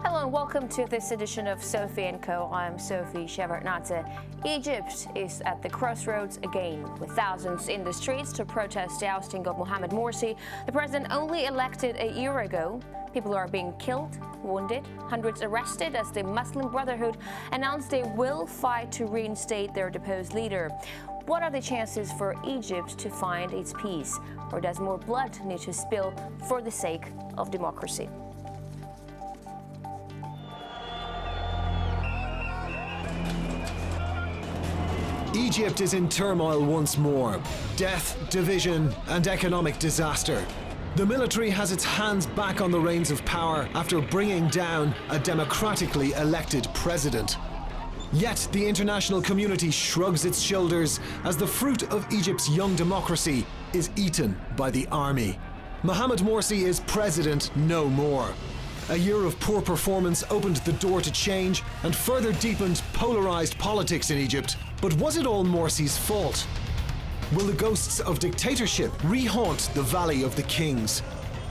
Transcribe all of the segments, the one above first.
Hello and welcome to this edition of Sophie & Co. I'm Sophie Shevardnadze. Egypt is at the crossroads again, with thousands in the streets to protest the ousting of Mohamed Morsi, the president only elected a year ago. People are being killed, wounded, hundreds arrested as the Muslim Brotherhood announced they will fight to reinstate their deposed leader. What are the chances for Egypt to find its peace? Or does more blood need to spill for the sake of democracy? Egypt is in turmoil once more. Death, division, and economic disaster. The military has its hands back on the reins of power after bringing down a democratically elected president. Yet the international community shrugs its shoulders as the fruit of Egypt's young democracy is eaten by the army. Mohamed Morsi is president no more. A year of poor performance opened the door to change and further deepened polarized politics in Egypt. But was it all Morsi's fault? Will the ghosts of dictatorship re-haunt the Valley of the Kings?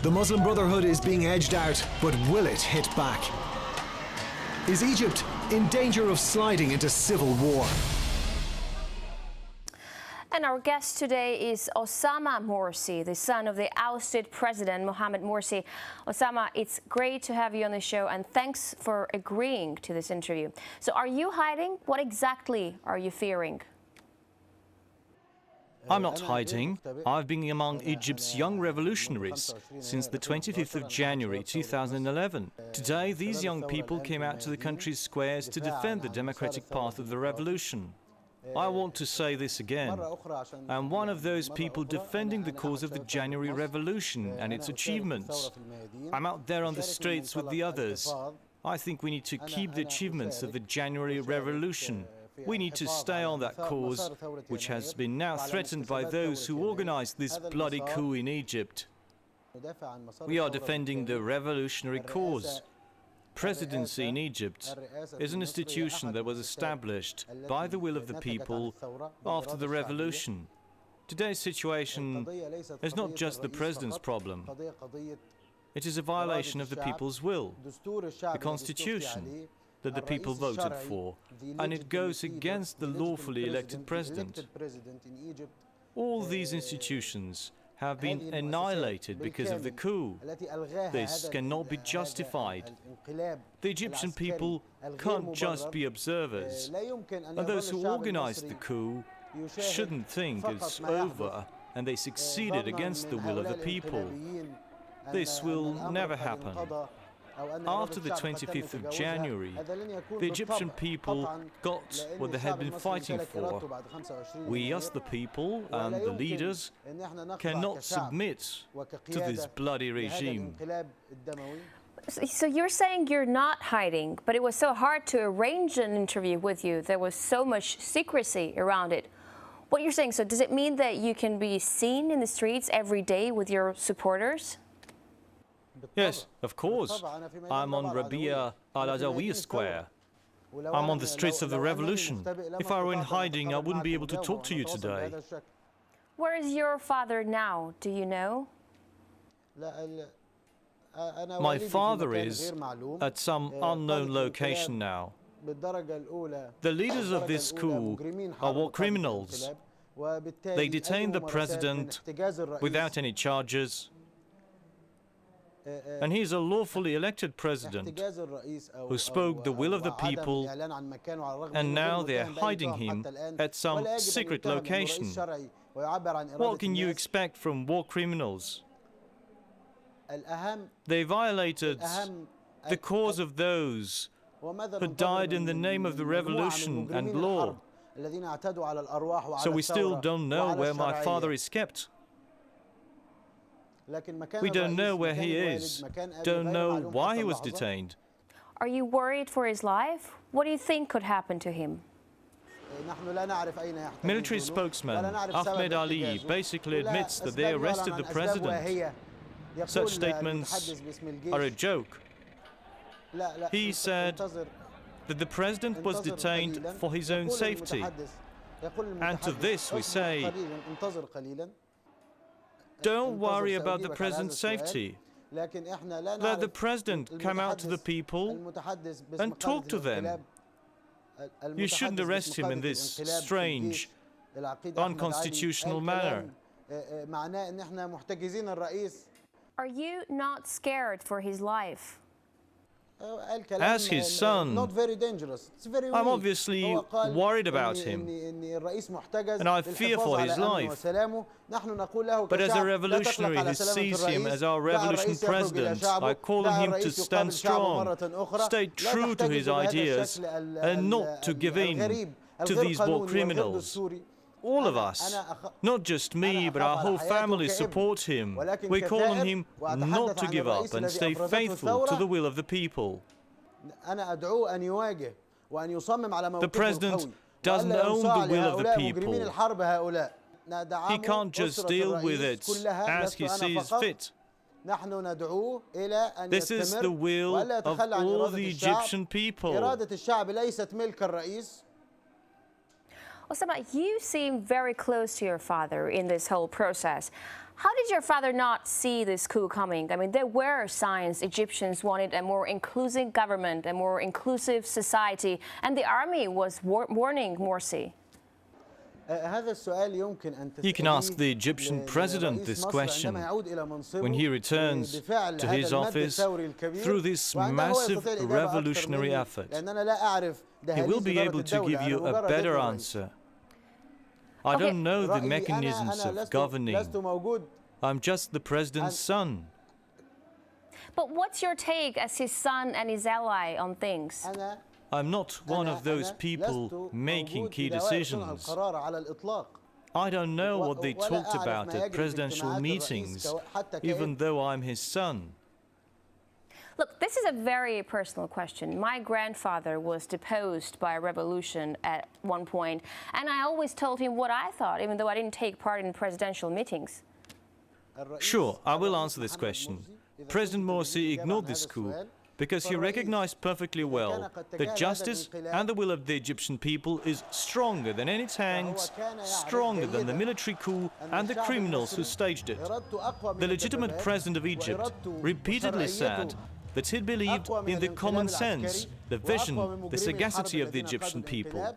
The Muslim Brotherhood is being edged out, but will it hit back? Is Egypt in danger of sliding into civil war? And our guest today is Osama Morsi, the son of the ousted president Mohamed Morsi. Osama, it's great to have you on the show, and thanks for agreeing to this interview. So are you hiding? What exactly are you fearing? I'm not hiding. I've been among Egypt's young revolutionaries since the 25th of January 2011. Today, these young people came out to the country's squares to defend the democratic path of the revolution. I want to say this again. I'm one of those people defending the cause of the January Revolution and its achievements. I'm out there on the streets with the others. I think we need to keep the achievements of the January Revolution. We need to stay on that cause, which has been now threatened by those who organized this bloody coup in Egypt. We are defending the revolutionary cause. Presidency in Egypt is an institution that was established by the will of the people after the revolution. Today's situation is not just the president's problem. It is a violation of the people's will, the constitution that the people voted for, and it goes against the lawfully elected president. All these institutions have been annihilated because of the coup. This cannot be justified. The Egyptian people can't just be observers, and those who organized the coup shouldn't think it's over and they succeeded against the will of the people. This will never happen. After the 25th of January, the Egyptian people got what they had been fighting for. We as the people and the leaders cannot submit to this bloody regime. So you're saying you're not hiding, but it was so hard to arrange an interview with you. There was so much secrecy around it. What you're saying, so does it mean that you can be seen in the streets every day with your supporters? Yes, of course. I'm on Rabia al-Adawiya Square. I'm on the streets of the revolution. If I were in hiding, I wouldn't be able to talk to you today. Where is your father now? Do you know? My father is at some unknown location now. The leaders of this coup are war criminals. They detained the president without any charges. And he's a lawfully elected president who spoke the will of the people, and now they're hiding him at some secret location. What can you expect from war criminals? They violated the cause of those who died in the name of the revolution and law. So we still don't know where my father is kept. We don't know where he is, don't know why he was detained. Are you worried for his life? What do you think could happen to him? Military spokesman Ahmed Ali basically admits that they arrested the president. Such statements are a joke. He said that the president was detained for his own safety. And to this we say, don't worry about the president's safety. Let the president come out to the people and talk to them. You shouldn't arrest him in this strange, unconstitutional manner. Are you not scared for his life? As his son, I'm obviously worried about him, and I fear for his life. But as a revolutionary who sees him as our revolution president, I call on him to stand strong, stay true to his ideas, and not to give in to these war criminals. All of us, not just me, but our whole family support him. We call on him not to give up and stay faithful to the will of the people. The president doesn't own the will of the people. He can't just deal with it as he sees fit. This is the will of all the Egyptian people. Osama, you seem very close to your father in this whole process. How did your father not see this coup coming? I mean, there were signs Egyptians wanted a more inclusive government, a more inclusive society, and the army was warning Morsi. You can ask the Egyptian president this question when he returns to his office through this massive revolutionary effort. He will be able to give you a better answer. I don't know the mechanisms of governing. I'm just the president's son. But what's your take as his son and his ally on things? I'm not one of those people making key decisions. I don't know what they talked about at presidential meetings, even though I'm his son. Look, this is a very personal question. My grandfather was deposed by a revolution at one point, and I always told him what I thought, even though I didn't take part in presidential meetings. Sure, I will answer this question. President Morsi ignored this coup because he recognized perfectly well that justice and the will of the Egyptian people is stronger than any tanks, stronger than the military coup and the criminals who staged it. The legitimate president of Egypt repeatedly said that he believed in the common sense, the vision, the sagacity of the Egyptian people.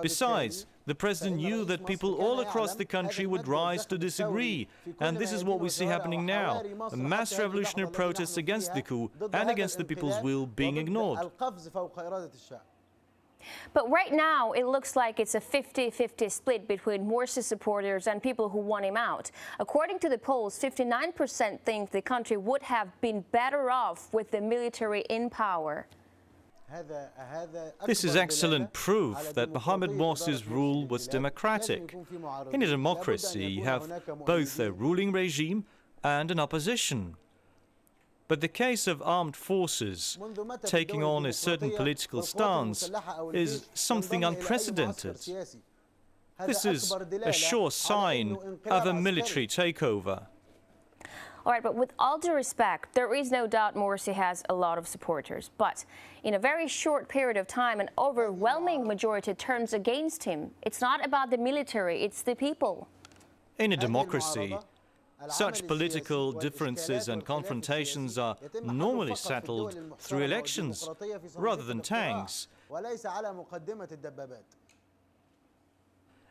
Besides, the president knew that people all across the country would rise to disagree, and this is what we see happening now, a mass revolutionary protest against the coup and against the people's will being ignored. But right now, it looks like it's a 50-50 split between Morsi supporters and people who want him out. According to the polls, 59% think the country would have been better off with the military in power. This is excellent proof that Mohamed Morsi's rule was democratic. In a democracy, you have both a ruling regime and an opposition. But the case of armed forces taking on a certain political stance is something unprecedented. This is a sure sign of a military takeover. All right, but with all due respect, there is no doubt Morsi has a lot of supporters. But in a very short period of time, an overwhelming majority turns against him. It's not about the military, it's the people. In a democracy, such political differences and confrontations are normally settled through elections rather than tanks.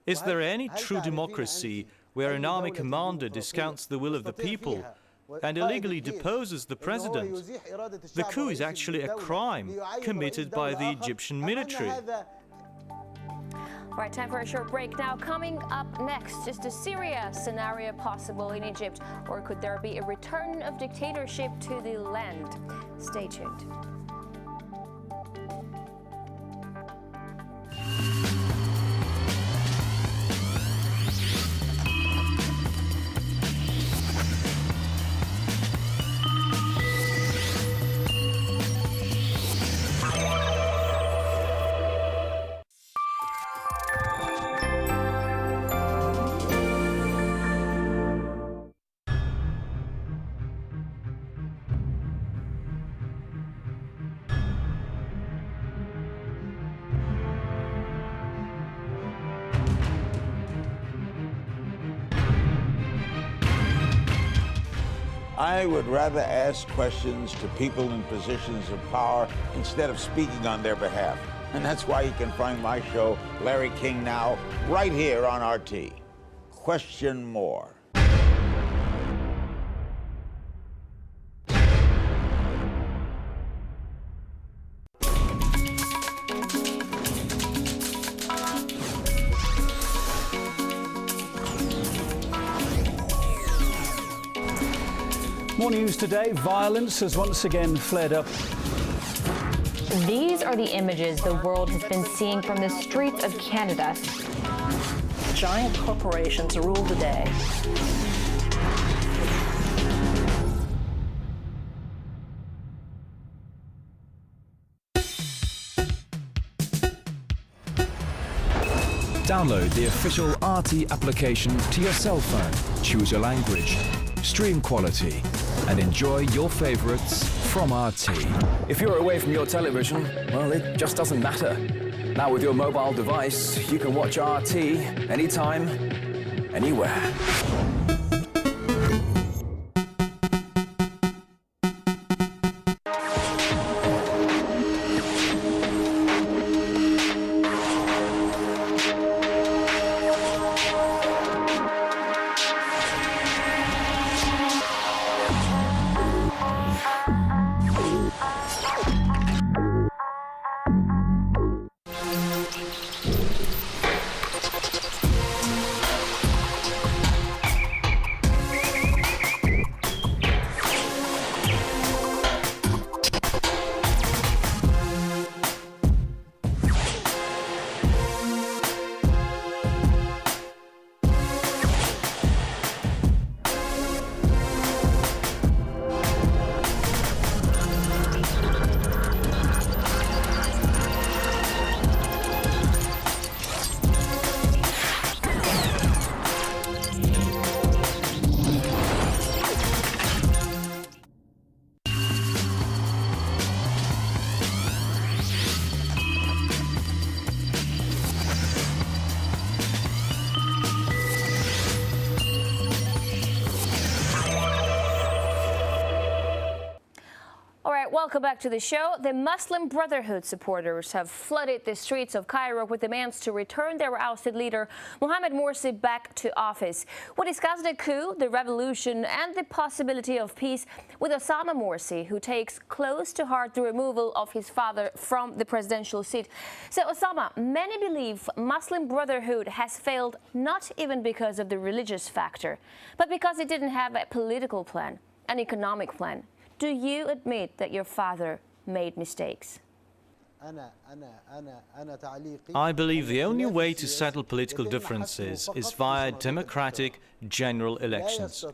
Is there any true democracy where an army commander discounts the will of the people and illegally deposes the president? The coup is actually a crime committed by the Egyptian military. All right, time for a short break now. Coming up next, just a Syria scenario possible in Egypt, or could there be a return of dictatorship to the land? Stay tuned. I would rather ask questions to people in positions of power instead of speaking on their behalf. And that's why you can find my show, Larry King Now, right here on RT. Question more. More news today. Violence has once again flared up. These are the images the world has been seeing from the streets of Canada. Giant corporations rule the day. Download the official RT application to your cell phone. Choose your language, stream quality, and enjoy your favorites from RT. If you're away from your television, well, it just doesn't matter. Now with your mobile device, you can watch RT anytime, anywhere. Welcome back to the show. The Muslim Brotherhood supporters have flooded the streets of Cairo with demands to return their ousted leader, Mohamed Morsi, back to office. We discussed the coup, the revolution, and the possibility of peace with Osama Morsi, who takes close to heart the removal of his father from the presidential seat. So, Osama, many believe Muslim Brotherhood has failed not even because of the religious factor, but because it didn't have a political plan, an economic plan. Do you admit that your father made mistakes? I believe the only way to settle political differences is via democratic general elections.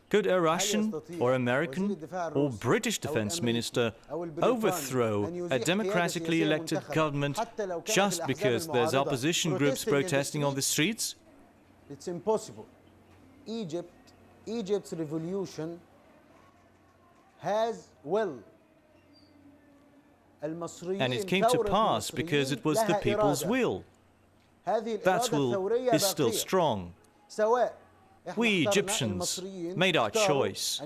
Could a Russian or American or British defense minister overthrow a democratically elected government just because there's opposition groups protesting on the streets? It's impossible. Egypt's revolution has and it came to pass because it was the people's will. That will is still strong. We Egyptians made our choice.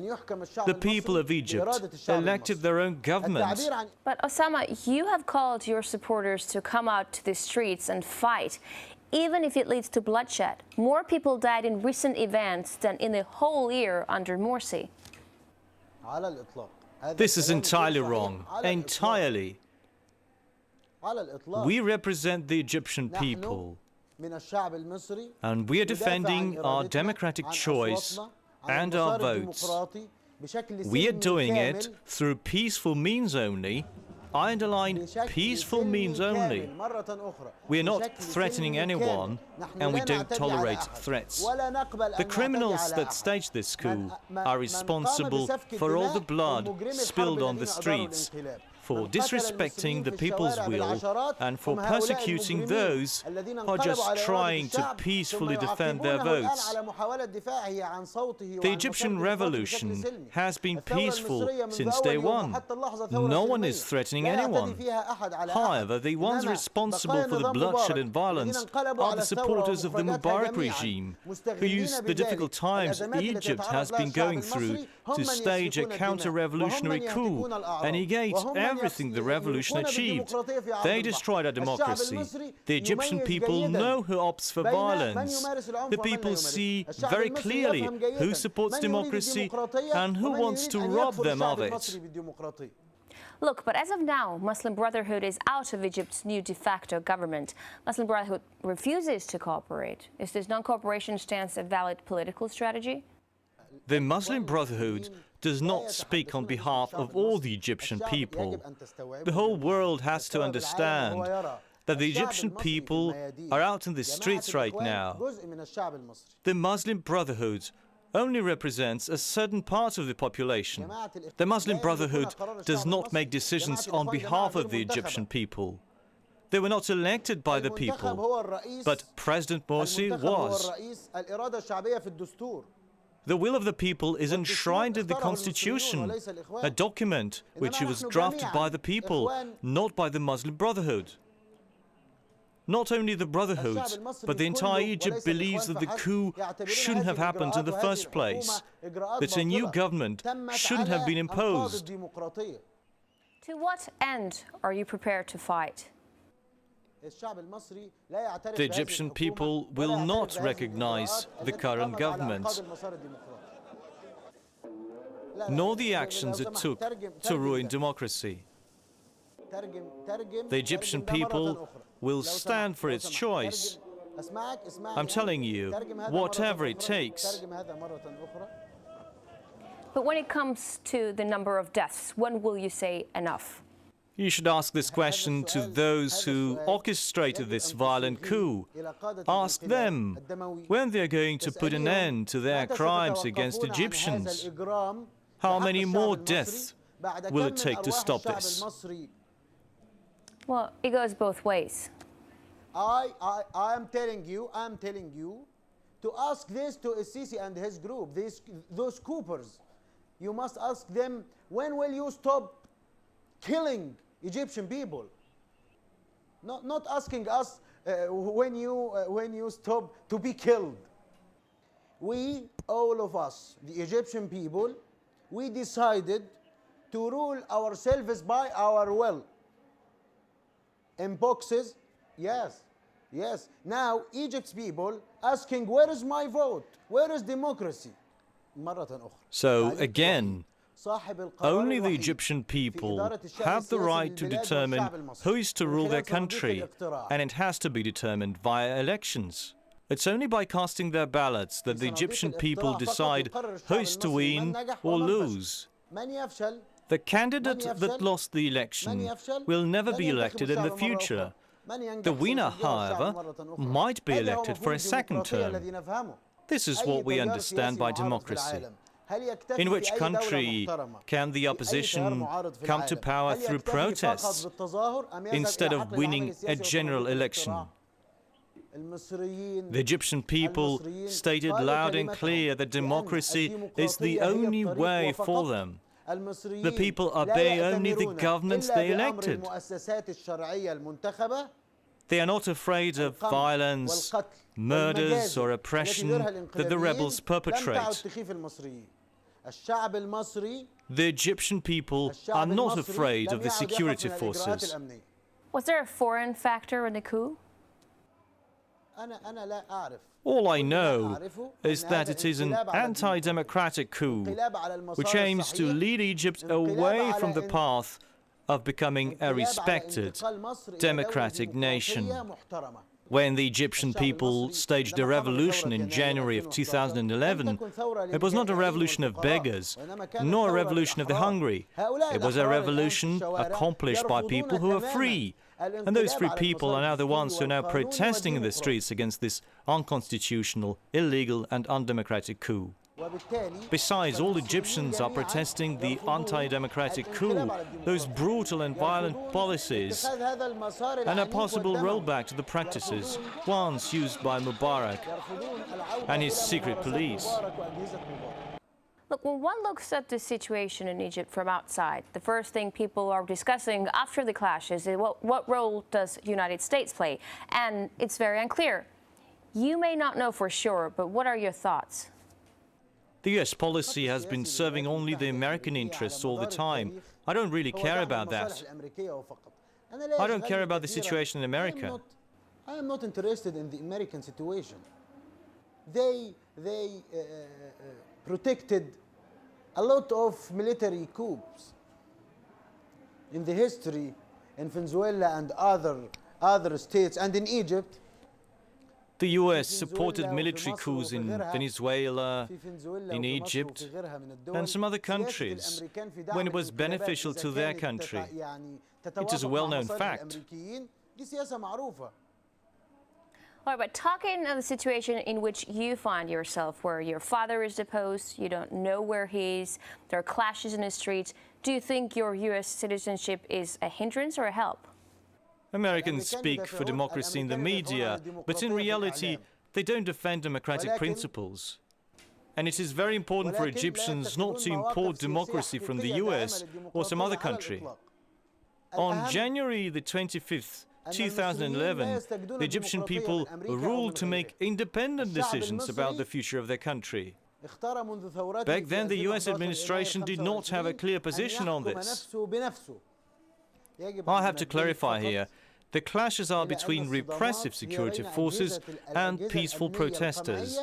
The people of Egypt elected their own government. But Osama, you have called your supporters to come out to the streets and fight, even if it leads to bloodshed. More people died in recent events than in the whole year under Morsi. This is entirely wrong. Entirely. We represent the Egyptian people, and we are defending our democratic choice and our votes. We are doing it through peaceful means only. I underline peaceful means only. We are not threatening anyone, and we don't tolerate threats. The criminals that staged this coup are responsible for all the blood spilled on the streets, for disrespecting the people's will and for persecuting those who are just trying to peacefully defend their votes. The Egyptian revolution has been peaceful since day one. No one is threatening anyone. However, the ones responsible for the bloodshed and violence are the supporters of the Mubarak regime, who used the difficult times Egypt has been going through to stage a counter-revolutionary coup and negate everything the revolution achieved. They destroyed our democracy. The Egyptian people know who opts for violence. The people see very clearly who supports democracy and who wants to rob them of it. Look, but as of now, Muslim Brotherhood is out of Egypt's new de facto government. Muslim Brotherhood refuses to cooperate. Is this non-cooperation stance a valid political strategy? The Muslim Brotherhood does not speak on behalf of all the Egyptian people. The whole world has to understand that the Egyptian people are out in the streets right now. The Muslim Brotherhood only represents a certain part of the population. The Muslim Brotherhood does not make decisions on behalf of the Egyptian people. They were not elected by the people, but President Morsi was. The will of the people is enshrined in the Constitution, a document which was drafted by the people, not by the Muslim Brotherhood. Not only the Brotherhood, but the entire Egypt believes that the coup shouldn't have happened in the first place, that a new government shouldn't have been imposed. To what end are you prepared to fight? The Egyptian people will not recognize the current government, nor the actions it took to ruin democracy. The Egyptian people will stand for its choice. I'm telling you, whatever it takes. But when it comes to the number of deaths, when will you say enough? You should ask this question to those who orchestrated this violent coup. Ask them when they're going to put an end to their crimes against Egyptians. How many more deaths will it take to stop this? Well, it goes both ways. I'm telling you to ask this to Sisi and his group, those coopers. You must ask them, when will you stop killing Egyptian people? Not asking us when you stop to be killed. We, all of us, the Egyptian people, we decided to rule ourselves by our will. In boxes, yes. Now Egypt's people asking, where is my vote? Where is democracy? So again, only the Egyptian people have the right to determine who is to rule their country, and it has to be determined via elections. It's only by casting their ballots that the Egyptian people decide who is to win or lose. The candidate that lost the election will never be elected in the future. The winner, however, might be elected for a second term. This is what we understand by democracy. In which country can the opposition come to power through protests instead of winning a general election? The Egyptian people stated loud and clear that democracy is the only way for them. The people obey only the governments they elected. They are not afraid of violence, murders or oppression that the rebels perpetrate. The Egyptian people are not afraid of the security forces. Was there a foreign factor in the coup? All I know is that it is an anti-democratic coup, which aims to lead Egypt away from the path of becoming a respected, democratic nation. When the Egyptian people staged a revolution in January of 2011, it was not a revolution of beggars, nor a revolution of the hungry. It was a revolution accomplished by people who are free. And those free people are now the ones who are now protesting in the streets against this unconstitutional, illegal and undemocratic coup. Besides, all Egyptians are protesting the anti-democratic coup, those brutal and violent policies, and a possible rollback to the practices once used by Mubarak and his secret police. Look, when one looks at the situation in Egypt from outside, the first thing people are discussing after the clashes is what role does the United States play? And it's very unclear. You may not know for sure, but what are your thoughts? The US policy has been serving only the American interests all the time. I don't really care about that. I don't care about the situation in America. I am not interested in the American situation. They protected a lot of military coups in the history in Venezuela and other states and in Egypt. The US supported military coups in Venezuela, in Egypt, and some other countries when it was beneficial to their country. It is a well-known fact. All right, but talking of the situation in which you find yourself, where your father is deposed, you don't know where he is, there are clashes in the streets, do you think your US citizenship is a hindrance or a help? Americans speak for democracy in the media, but in reality, they don't defend democratic principles. And it is very important for Egyptians not to import democracy from the US or some other country. On January the 25th, 2011, the Egyptian people were ruled to make independent decisions about the future of their country. Back then, the US administration did not have a clear position on this. I have to clarify here, the clashes are between repressive security forces and peaceful protesters.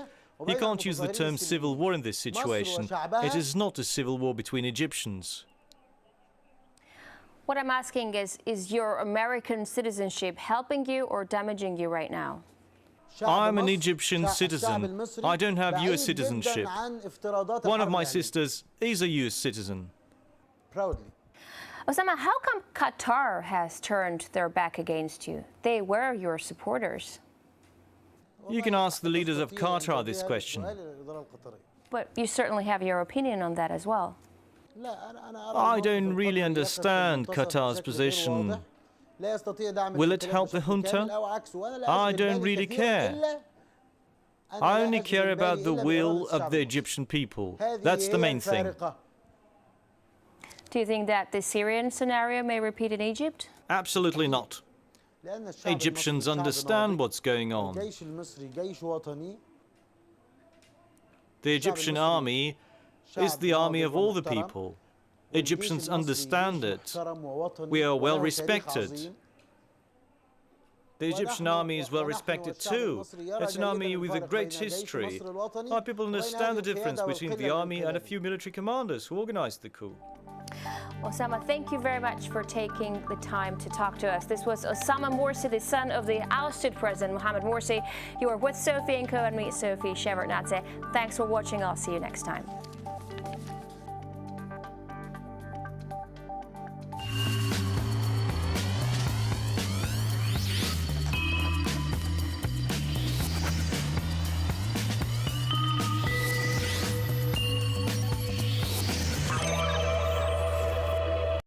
You can't use the term civil war in this situation. It is not a civil war between Egyptians. What I'm asking is your American citizenship helping you or damaging you right now? I'm an Egyptian citizen. I don't have US citizenship. One of my sisters is a US citizen. Proudly. Osama, how come Qatar has turned their back against you? They were your supporters. You can ask the leaders of Qatar this question. But you certainly have your opinion on that as well. I don't really understand Qatar's position. Will it help the junta? I don't really care. I only care about the will of the Egyptian people. That's the main thing. Do you think that the Syrian scenario may repeat in Egypt? Absolutely not. Egyptians understand what's going on. The Egyptian army is the army of all the people. Egyptians understand it. We are well respected. The Egyptian army is well respected too. It's an army with a great history. Our people understand the difference between the army and a few military commanders who organized the coup. Osama, thank you very much for taking the time to talk to us. This was Osama Morsi, the son of the ousted President Mohamed Morsi. You are with Sophie and Co. and me, Sophie Shevardnadze. Thanks for watching. I'll see you next time.